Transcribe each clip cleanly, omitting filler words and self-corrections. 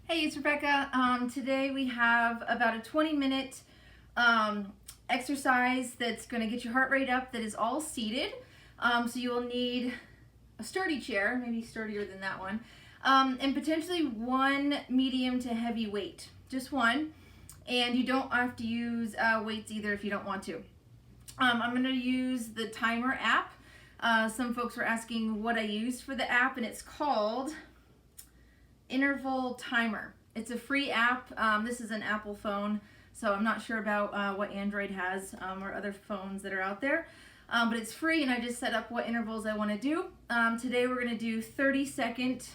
Hey, it's Rebecca. Today we have about a 20-minute exercise that's going to get your heart rate up that is all seated. So you will need a sturdy chair, maybe sturdier than that one, and potentially one medium to heavy weight, just one. And you don't have to use weights either if you don't want to. I'm going to use the timer app. Some folks were asking what I used for the app, and it's called Interval Timer. It's a free app. This is an Apple phone, so I'm not sure about what Android has or other phones that are out there. But it's free, and I just set up what intervals I want to do. Today we're going to do 30-second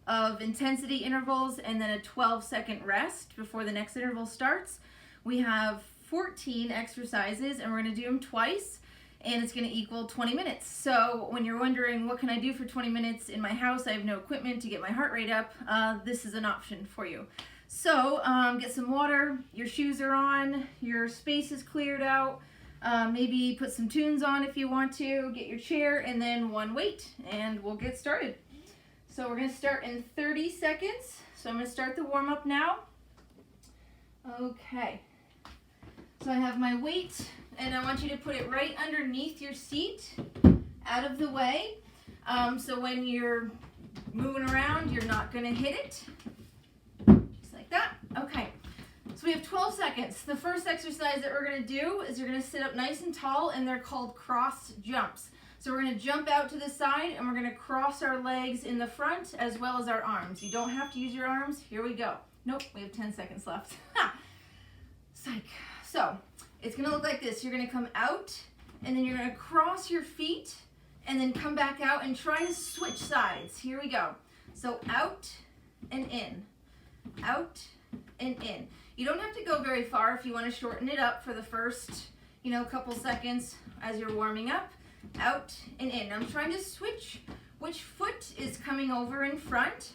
of intensity intervals and then a 12-second rest before the next interval starts. We have 14 exercises, and we're going to do them twice, and it's going to equal 20 minutes. So when you're wondering what can I do for 20 minutes in my house, I have no equipment to get my heart rate up, this is an option for you. So get some water, your shoes are on, your space is cleared out, maybe put some tunes on if you want to, get your chair, and then one weight, and we'll get started. So we're going to start in 30 seconds. So I'm going to start the warm up now. Okay. So I have my weight, and I want you to put it right underneath your seat, out of the way. So when you're moving around, you're not going to hit it. Just like that. Okay. So we have 12 seconds. The first exercise that we're going to do is you're going to sit up nice and tall, and they're called cross jumps. So we're going to jump out to the side, and we're going to cross our legs in the front as well as our arms. You don't have to use your arms. Here we go. Nope, we have 10 seconds left. Psych. So it's going to look like this. You're going to come out, and then you're going to cross your feet, and then come back out and try to switch sides. Here we go. So out and in. Out and in. You don't have to go very far if you want to shorten it up for the first, couple seconds as you're warming up. Out and in. I'm trying to switch which foot is coming over in front,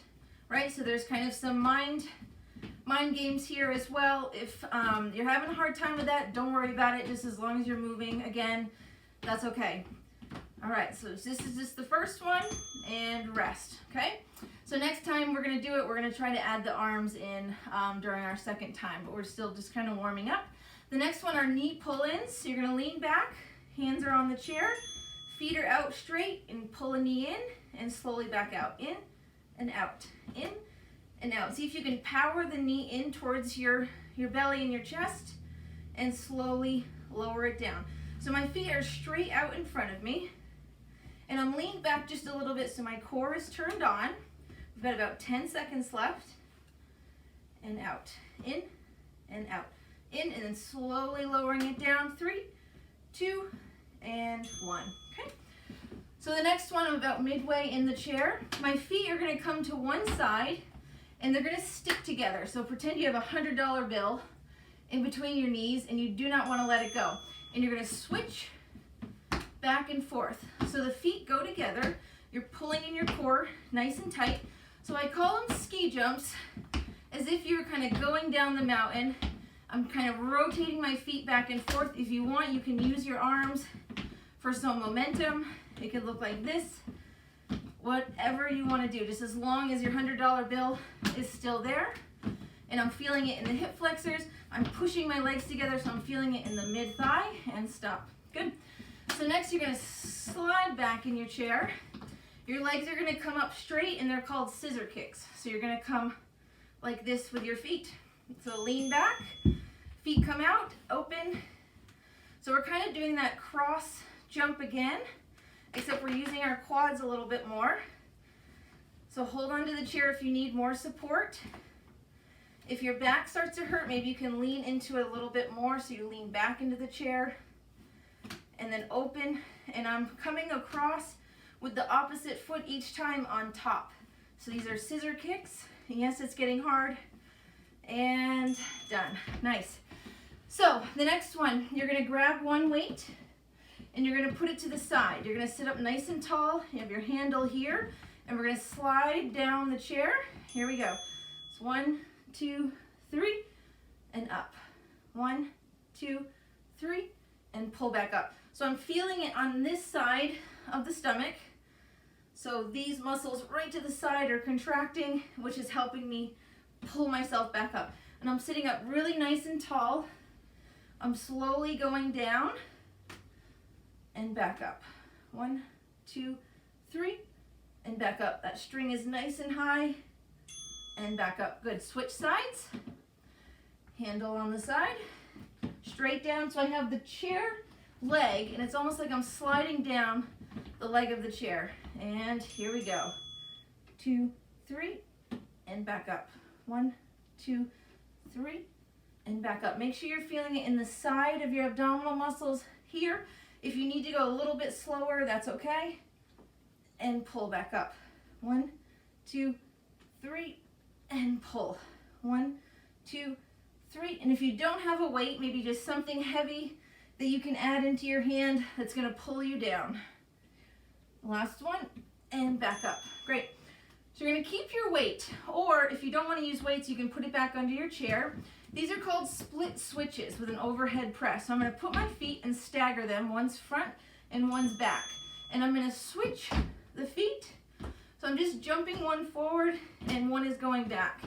right? So there's kind of some mind games here as well. If you're having a hard time with that, don't worry about it. Just as long as you're moving, again, that's okay. All right, so this is just the first one, and rest, okay? So next time we're going to do it, we're going to try to add the arms in during our second time, but we're still just kind of warming up. The next one are knee pull-ins. So you're going to lean back, hands are on the chair, feet are out straight, and pull a knee in and slowly back out. In and out. In and out. See if you can power the knee in towards your belly and your chest and slowly lower it down. So my feet are straight out in front of me, and I'm leaned back just a little bit so my core is turned on. We've got about 10 seconds left. And out. In and out. In, and then slowly lowering it down. 3, 2, and 1. Okay. So the next one, I'm about midway in the chair. My feet are going to come to one side, and they're going to stick together. So pretend you have a $100 bill in between your knees, and you do not want to let it go. And you're going to switch back and forth. So the feet go together. You're pulling in your core nice and tight. So I call them ski jumps, as if you're kind of going down the mountain. I'm kind of rotating my feet back and forth. If you want, you can use your arms for some momentum. It could look like this. Whatever you want to do, just as long as your $100 bill is still there. And I'm feeling it in the hip flexors. I'm pushing my legs together, so I'm feeling it in the mid-thigh, and stop. Good. So next you're going to slide back in your chair. Your legs are going to come up straight, and they're called scissor kicks. So you're going to come like this with your feet. So lean back, feet come out, open. So we're kind of doing that cross jump again, except we're using our quads a little bit more. So hold on to the chair if you need more support. If your back starts to hurt, maybe you can lean into it a little bit more, so you lean back into the chair, and then open, and I'm coming across with the opposite foot each time on top. So these are scissor kicks. And yes, it's getting hard. And done. Nice. So the next one, you're going to grab one weight, and you're going to put it to the side. You're going to sit up nice and tall. You have your handle here, and we're going to slide down the chair. Here we go. It's 1, 2, 3, and up. 1, 2, 3, and pull back up. So I'm feeling it on this side of the stomach. So these muscles right to the side are contracting, which is helping me pull myself back up. And I'm sitting up really nice and tall. I'm slowly going down and back up. 1, 2, 3, and back up. That string is nice and high, and back up. Good. Switch sides. Handle on the side. Straight down, so I have the chair leg, and it's almost like I'm sliding down the leg of the chair. And here we go. 2, 3, and back up. 1, 2, 3, and back up. Make sure you're feeling it in the side of your abdominal muscles here. If you need to go a little bit slower, that's okay. And pull back up. 1, 2, 3, and pull. 1, 2, 3. And if you don't have a weight, maybe just something heavy that you can add into your hand that's going to pull you down. Last one, and back up. Great. So you're going to keep your weight, or if you don't want to use weights, you can put it back under your chair. These are called split switches with an overhead press. So I'm going to put my feet and stagger them. One's front and one's back. And I'm going to switch the feet. So I'm just jumping one forward and one is going back.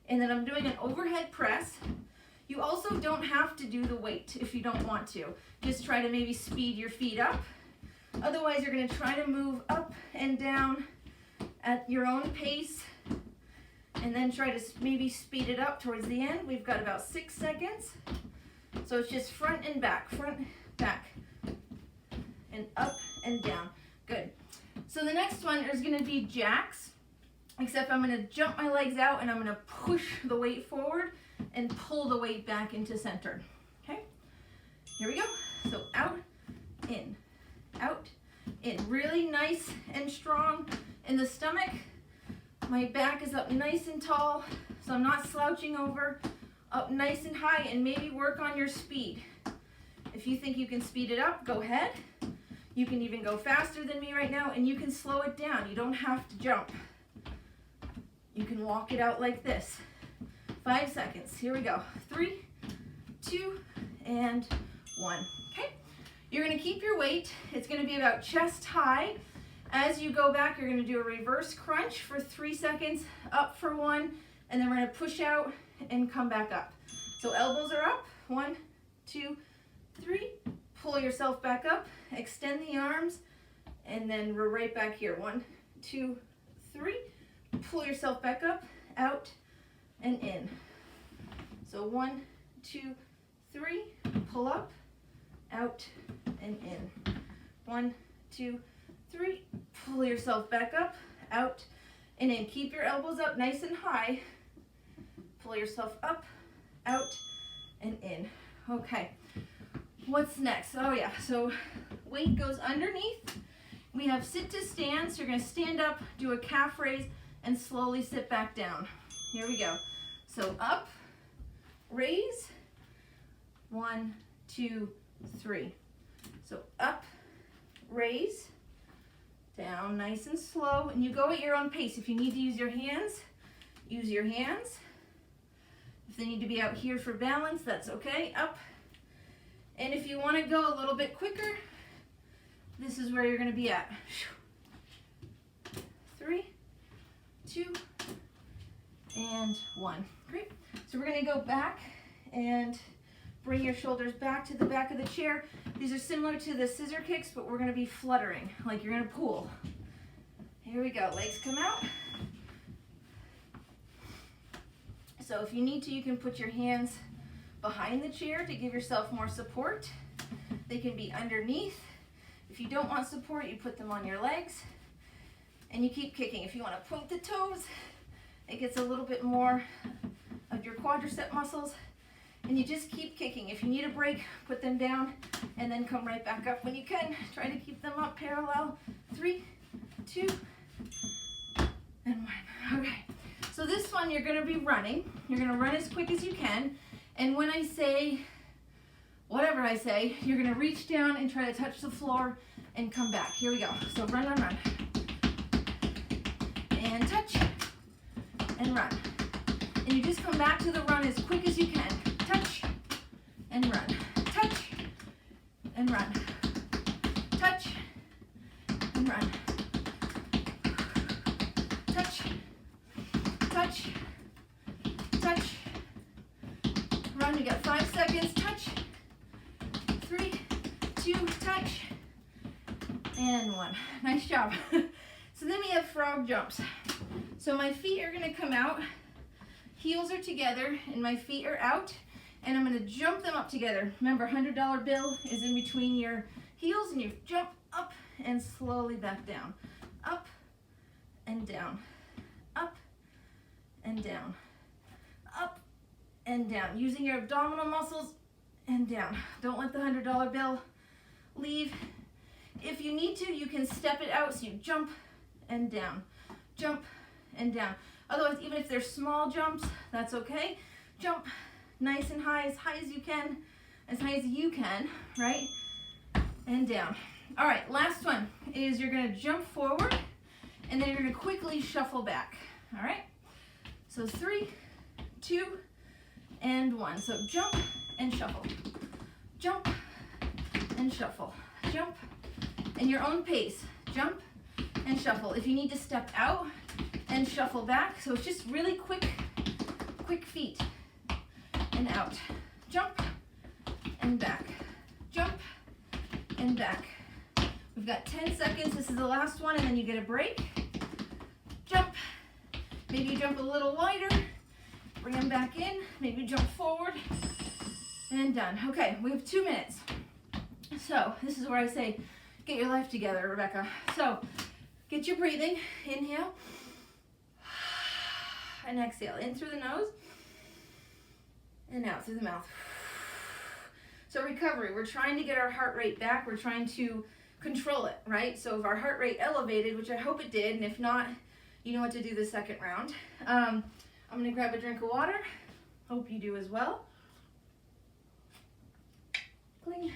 And then I'm doing an overhead press. You also don't have to do the weight if you don't want to. Just try to maybe speed your feet up. Otherwise, you're going to try to move up and down at your own pace, and then try to maybe speed it up towards the end. We've got about 6 seconds. So it's just front and back, and up and down. Good. So the next one is going to be jacks, except I'm going to jump my legs out and I'm going to push the weight forward and pull the weight back into center. Okay? Here we go. So out, in, really nice and strong in the stomach. My back is up nice and tall, so I'm not slouching over. Up nice and high, and maybe work on your speed. If you think you can speed it up, go ahead. You can even go faster than me right now, and you can slow it down. You don't have to jump. You can walk it out like this. 5 seconds. Here we go. 3, 2, and 1. Okay? You're going to keep your weight. It's going to be about chest high. As you go back, you're going to do a reverse crunch for 3 seconds, up for 1, and then we're going to push out and come back up. So elbows are up. 1, 2, 3. Pull yourself back up. Extend the arms, and then we're right back here. 1, 2, 3. Pull yourself back up, out, and in. So 1, 2, 3. Pull up, out, and in. 1, 2, 3. Pull yourself back up, out, and in. Keep your elbows up nice and high. Pull yourself up, out, and in. Okay. What's next? Oh yeah, so weight goes underneath. We have sit to stand, so you're going to stand up, do a calf raise, and slowly sit back down. Here we go. So up, raise, 1, 2, 3. So up, raise, down nice and slow, and you go at your own pace. If you need to use your hands, use your hands. If they need to be out here for balance, that's okay. Up. And if you want to go a little bit quicker, this is where you're going to be at. 3, 2, and 1. Great. So we're going to go back and bring your shoulders back to the back of the chair. These are similar to the scissor kicks, but we're going to be fluttering, like you're going to pull. Here we go. Legs come out. So if you need to, you can put your hands behind the chair to give yourself more support. They can be underneath. If you don't want support, you put them on your legs, and you keep kicking. If you want to point the toes, it gets a little bit more of your quadricep muscles, and you just keep kicking. If you need a break, put them down, and then come right back up when you can. Try to keep them up parallel. 3, 2, and 1. Okay. So this one, you're going to be running. You're going to run as quick as you can. And when I say, whatever I say, you're going to reach down and try to touch the floor and come back. Here we go. So run, run, run. And touch. And run. And you just come back to the run as quick as you can. Touch. And run. Touch. And run. Touch. And run. touch, touch, run, you got 5 seconds, touch, 3, 2, touch, and 1. Nice job. So then we have frog jumps. So my feet are gonna come out, heels are together, and my feet are out, and I'm gonna jump them up together. Remember, $100 bill is in between your heels, and you jump up and slowly back down. Up and down, up and down, up and down. Using your abdominal muscles and down. Don't let the $100 bill leave. If you need to, you can step it out, so you jump and down, jump and down. Otherwise, even if they're small jumps, that's okay. Jump nice and high as you can, right? And down. All right, last one is you're gonna jump forward, and then you're gonna quickly shuffle back, all right? So 3, 2, and 1. So jump and shuffle, jump and shuffle, jump, and your own pace, jump and shuffle. If you need to step out and shuffle back, so it's just really quick feet, and out, jump and back, jump and back. We've got 10 seconds, this is the last one, and then you get a break. Jump, maybe you jump a little wider, bring them back in, maybe jump forward, and done. Okay, we have 2 minutes. So this is where I say, get your life together, Rebecca. So get your breathing, inhale, and exhale, in through the nose, and out through the mouth. So recovery, we're trying to get our heart rate back, we're trying to control it, right? So if our heart rate elevated, which I hope it did, and if not, you know what to do the second round. I'm gonna grab a drink of water, hope you do as well. Cling.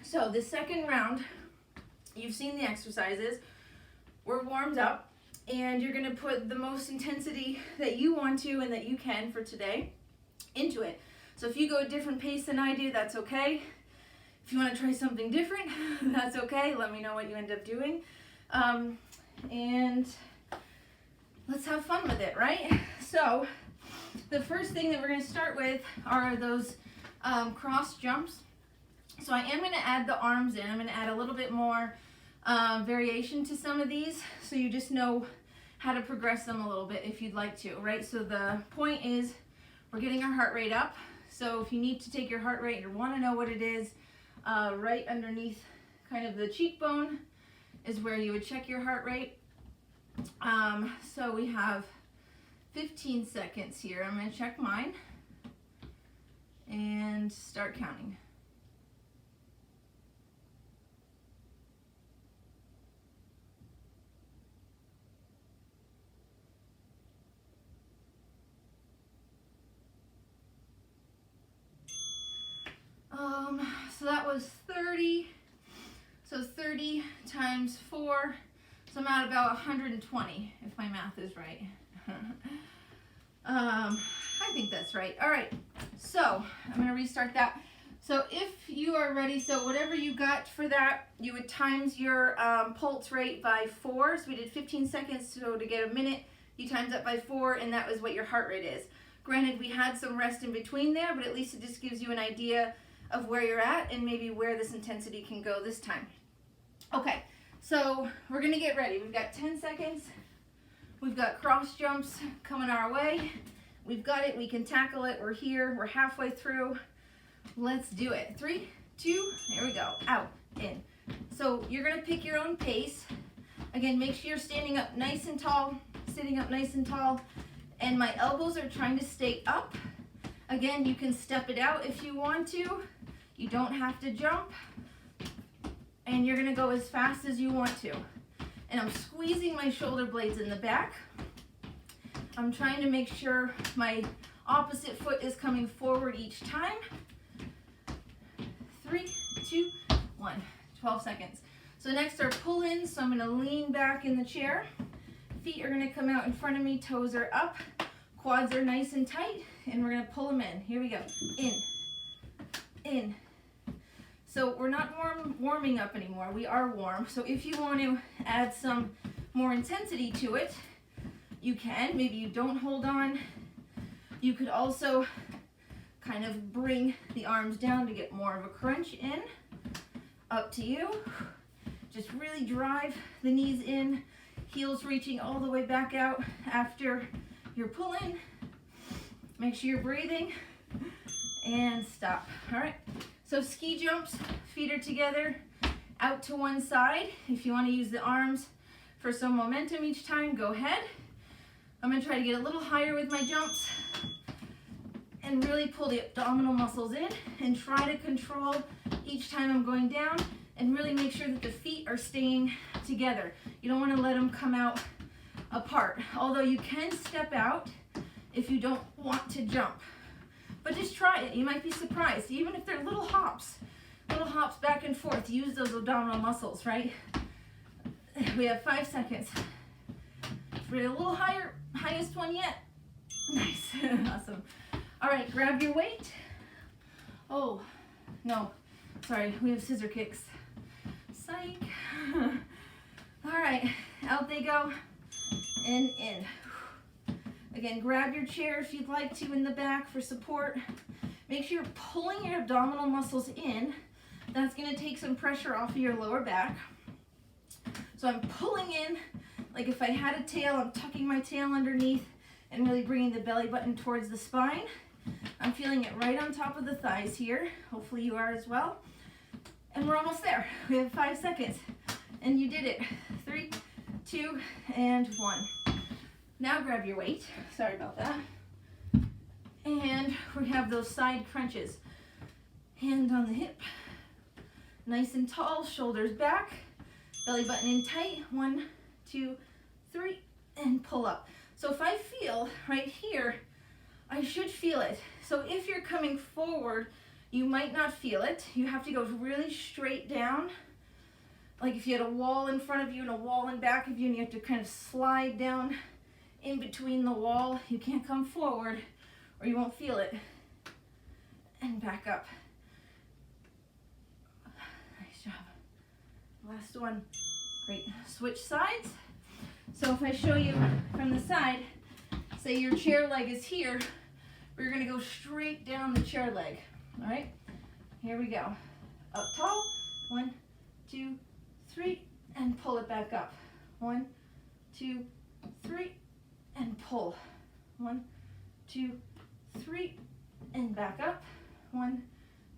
So the second round, you've seen the exercises, we're warmed up, and you're gonna put the most intensity that you want to and that you can for today into it. So if you go a different pace than I do, that's okay. If you want to try something different, that's okay. Let me know what you end up doing. And let's have fun with it, right? So the first thing that we're going to start with are those cross jumps. So I am going to add the arms in. I'm going to add a little bit more variation to some of these, so you just know how to progress them a little bit if you'd like to, right? So the point is we're getting our heart rate up. So if you need to take your heart rate or want to know what it is, right underneath kind of the cheekbone is where you would check your heart rate. So we have 15 seconds here. I'm going to check mine and start counting. So that was 30, so 30 times 4, so I'm at about 120, if my math is right. I think that's right. All right, so I'm going to restart that. So if you are ready, so whatever you got for that, you would times your pulse rate by 4, so we did 15 seconds, so to get a minute, you times that by 4, and that was what your heart rate is. Granted, we had some rest in between there, but at least it just gives you an idea of where you're at and maybe where this intensity can go this time. Okay, so we're gonna get ready. We've got 10 seconds. We've got cross jumps coming our way. We've got it, we can tackle it. We're here, we're halfway through. Let's do it. 3, 2, there we go, out, in. So you're gonna pick your own pace. Again, make sure you're standing up nice and tall, sitting up nice and tall, and my elbows are trying to stay up. Again, you can step it out if you want to. You don't have to jump. And you're gonna go as fast as you want to. And I'm squeezing my shoulder blades in the back. I'm trying to make sure my opposite foot is coming forward each time. 3, 2, 1, 12 seconds. So next are pull-ins, so I'm gonna lean back in the chair. Feet are gonna come out in front of me, toes are up, quads are nice and tight, and we're gonna pull them in. Here we go, in. So we're not warming up anymore, we are warm. So if you want to add some more intensity to it, you can. Maybe you don't hold on. You could also kind of bring the arms down to get more of a crunch in. Up to you. Just really drive the knees in, heels reaching all the way back out after you're pulling. Make sure you're breathing and stop. All right, so ski jumps, feet are together, out to one side. If you want to use the arms for some momentum each time, go ahead. I'm going to try to get a little higher with my jumps and really pull the abdominal muscles in and try to control each time I'm going down and really make sure that the feet are staying together. You don't want to let them come out apart, although you can step out if you don't want to jump. But just try it. You might be surprised, even if they're little hops back and forth. Use those abdominal muscles, right? We have 5 seconds. We're a little higher, highest one yet. Nice, awesome. All right, grab your weight. Oh, no, sorry, we have scissor kicks. Psych. All right, out they go and in. Again, grab your chair if you'd like to in the back for support. Make sure you're pulling your abdominal muscles in. That's gonna take some pressure off of your lower back. So I'm pulling in, like if I had a tail, I'm tucking my tail underneath and really bringing the belly button towards the spine. I'm feeling it right on top of the thighs here. Hopefully you are as well. And we're almost there. We have 5 seconds. And you did it. 3, 2, and 1. Now grab your weight. Sorry about that. And we have those side crunches. Hand on the hip. Nice and tall, shoulders back. Belly button in tight. 1, 2, 3, and pull up. So if I feel right here, I should feel it. So if you're coming forward, you might not feel it. You have to go really straight down. Like if you had a wall in front of you and a wall in back of you and you have to kind of slide down in between the wall, you can't come forward or you won't feel it. And back up. Nice job. Last one. Great. Switch sides. So if I show you from the side, say your chair leg is here, we're going to go straight down the chair leg. All right, here we go. Up tall, 1, 2, 3, and pull it back up. 1, 2, 3, and pull. 1, 2, 3, and back up. 1,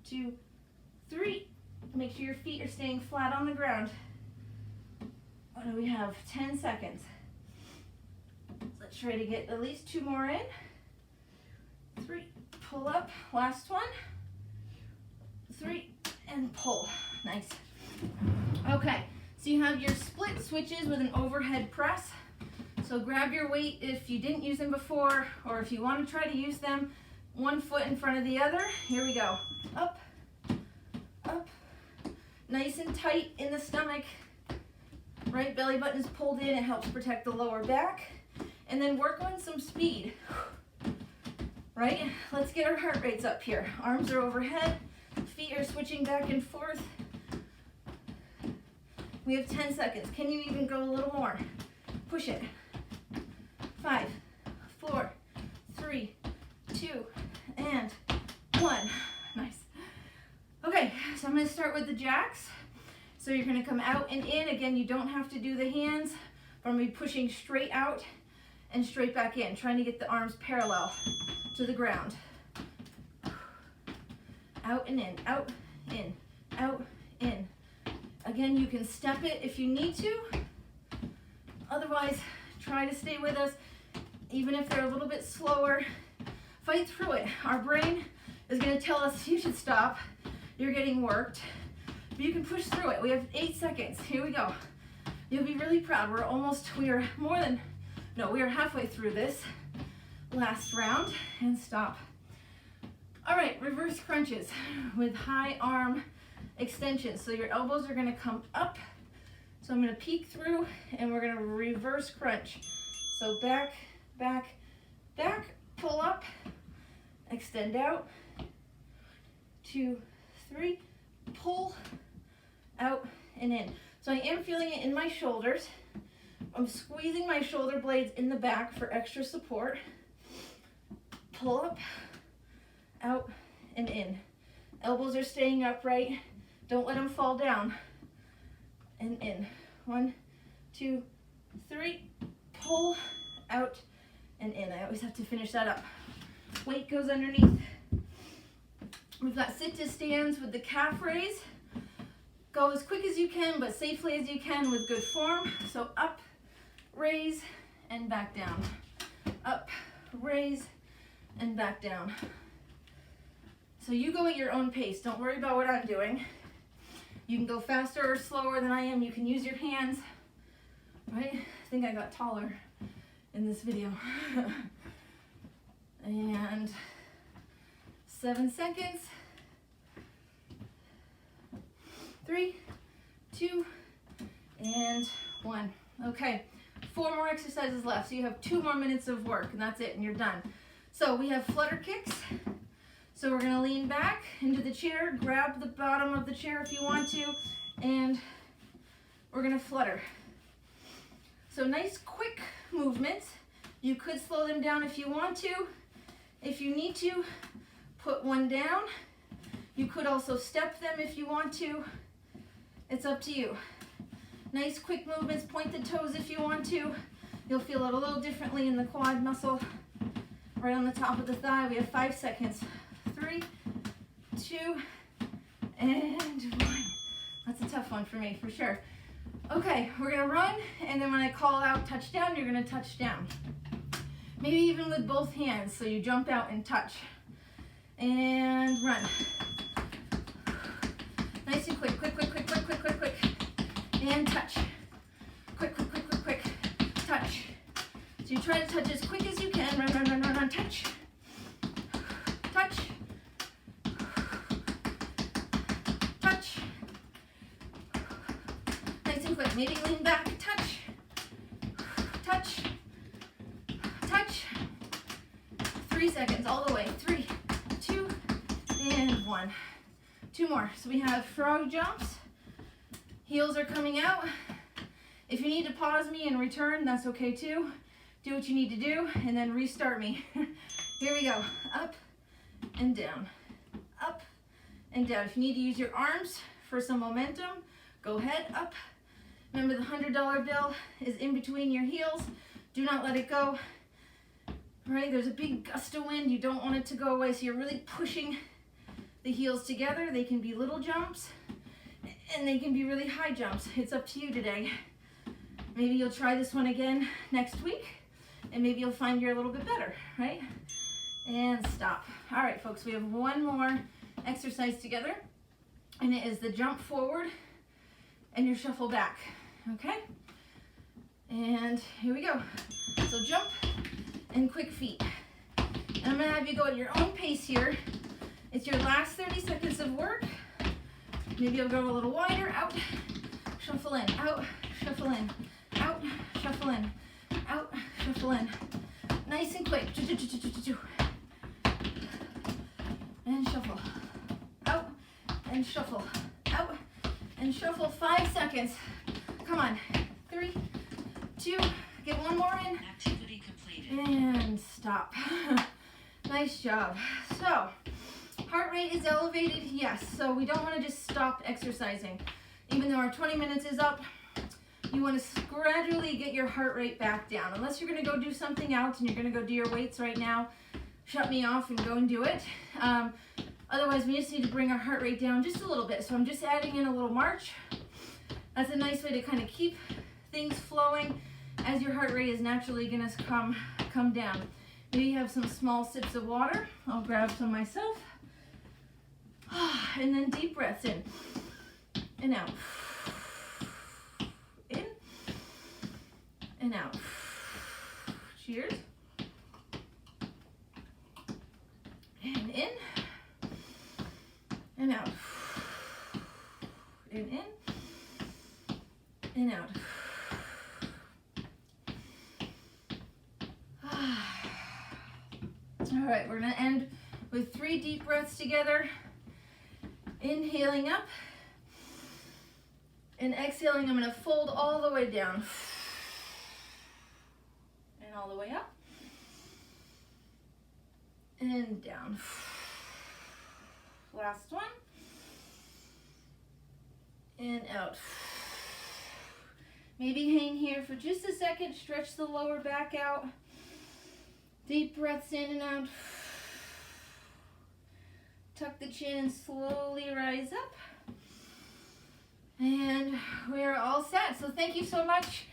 2, 3. Make sure your feet are staying flat on the ground. What do we have? 10 seconds. Let's try to get at least 2 more in. 3, pull up. Last one. 3, and pull. Nice. Okay, so you have your split switches with an overhead press. So grab your weight if you didn't use them before, or if you want to try to use them, 1 foot in front of the other. Here we go. Up, up. Nice and tight in the stomach. Right belly button is pulled in. It helps protect the lower back. And then work on some speed. Right? Let's get our heart rates up here. Arms are overhead. Feet are switching back and forth. We have 10 seconds. Can you even go a little more? Push it. 5, 4, 3, 2, and 1. Nice. Okay, so I'm going to start with the jacks. So you're going to come out and in. Again, you don't have to do the hands. But I'm going to be pushing straight out and straight back in, trying to get the arms parallel to the ground. Out and in, out, in, out, in. Again, you can step it if you need to. Otherwise, try to stay with us, even if they're a little bit slower. Fight through it. Our brain is going to tell us you should stop. You're getting worked. But you can push through it. We have 8 seconds. Here we go. You'll be really proud. We are halfway through this last round. And stop. All right, reverse crunches with high arm extensions. So your elbows are going to come up. So I'm going to peek through and we're going to reverse crunch. So back, back, back, pull up, extend out, 2, 3, pull, out and in. So I am feeling it in my shoulders, I'm squeezing my shoulder blades in the back for extra support. Pull up, out, and in. Elbows are staying upright. Don't let them fall down. And in. 1, 2, 3. Pull, out, and in. I always have to finish that up. Weight goes underneath. We've got sit to stands with the calf raise. Go as quick as you can, but safely as you can with good form. So up, raise, and back down. Up, raise, and back down. So you go at your own pace. Don't worry about what I'm doing. You can go faster or slower than I am. You can use your hands. Right? I think I got taller in this video. And 7 seconds. 3, 2, and 1. Okay, 4 more exercises left. So you have 2 more minutes of work, and that's it, and you're done. So we have flutter kicks. So we're gonna lean back into the chair, grab the bottom of the chair if you want to, and we're gonna flutter. So nice quick movements. You could slow them down if you want to. If you need to, put one down. You could also step them if you want to. It's up to you. Nice quick movements, point the toes if you want to. You'll feel it a little differently in the quad muscle, right on the top of the thigh. We have 5 seconds. 3, 2, and 1. That's a tough one for me, for sure. Okay, we're gonna run, and then when I call out touchdown, you're gonna touch down. Maybe even with both hands, so you jump out and touch. And run. Nice and quick, quick, quick, quick, quick, quick, quick, quick. And touch. Quick, quick, quick, quick, quick. Touch. So you try to touch as quick as you can. Run, run, run, run, run, touch. Touch. Touch. Nice and quick. Maybe lean back, touch. Touch. Touch. 3 seconds all the way. 3, 2, and 1. 2 more. So we have frog jumps. Heels are coming out. If you need to pause me and return, that's okay too. Do what you need to do and then restart me. Here we go. Up and down. Up and down. If you need to use your arms for some momentum, go ahead. Up. Remember, the $100 bill is in between your heels. Do not let it go. Right? There's a big gust of wind. You don't want it to go away, so you're really pushing the heels together. They can be little jumps and they can be really high jumps. It's up to you today. Maybe you'll try this one again next week and maybe you'll find you're a little bit better, right? And stop. All right, folks, we have 1 more exercise together, and it is the jump forward and your shuffle back, okay? And here we go. So jump and quick feet. And I'm gonna have you go at your own pace here. It's your last 30 seconds of work. Maybe you'll go a little wider. Out, shuffle in, out, shuffle in, out, shuffle in, out, shuffle in. Nice and quick. And shuffle. Out and shuffle. Out and shuffle. 5 seconds. Come on. 3, 2, get 1 more in. Activity completed. And stop. Nice job. So, heart rate is elevated, yes. So we don't want to just stop exercising. Even though our 20 minutes is up, you want to gradually get your heart rate back down. Unless you're going to go do something else and you're going to go do your weights right now, shut me off and go and do it. Otherwise, we just need to bring our heart rate down just a little bit. So I'm just adding in a little march. That's a nice way to kind of keep things flowing as your heart rate is naturally going to come down. Maybe you have some small sips of water. I'll grab some myself. And then deep breaths in and out. In and out. Cheers. And in and out. And in and out. All right, we're gonna end with 3 deep breaths together. Inhaling up and exhaling. I'm gonna fold all the way down. and down. Last one. And out. Maybe hang here for just a second, stretch the lower back out. Deep breaths in and out. Tuck the chin and slowly rise up. And we're all set. So thank you so much.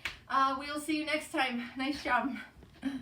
We'll see you next time. Nice job.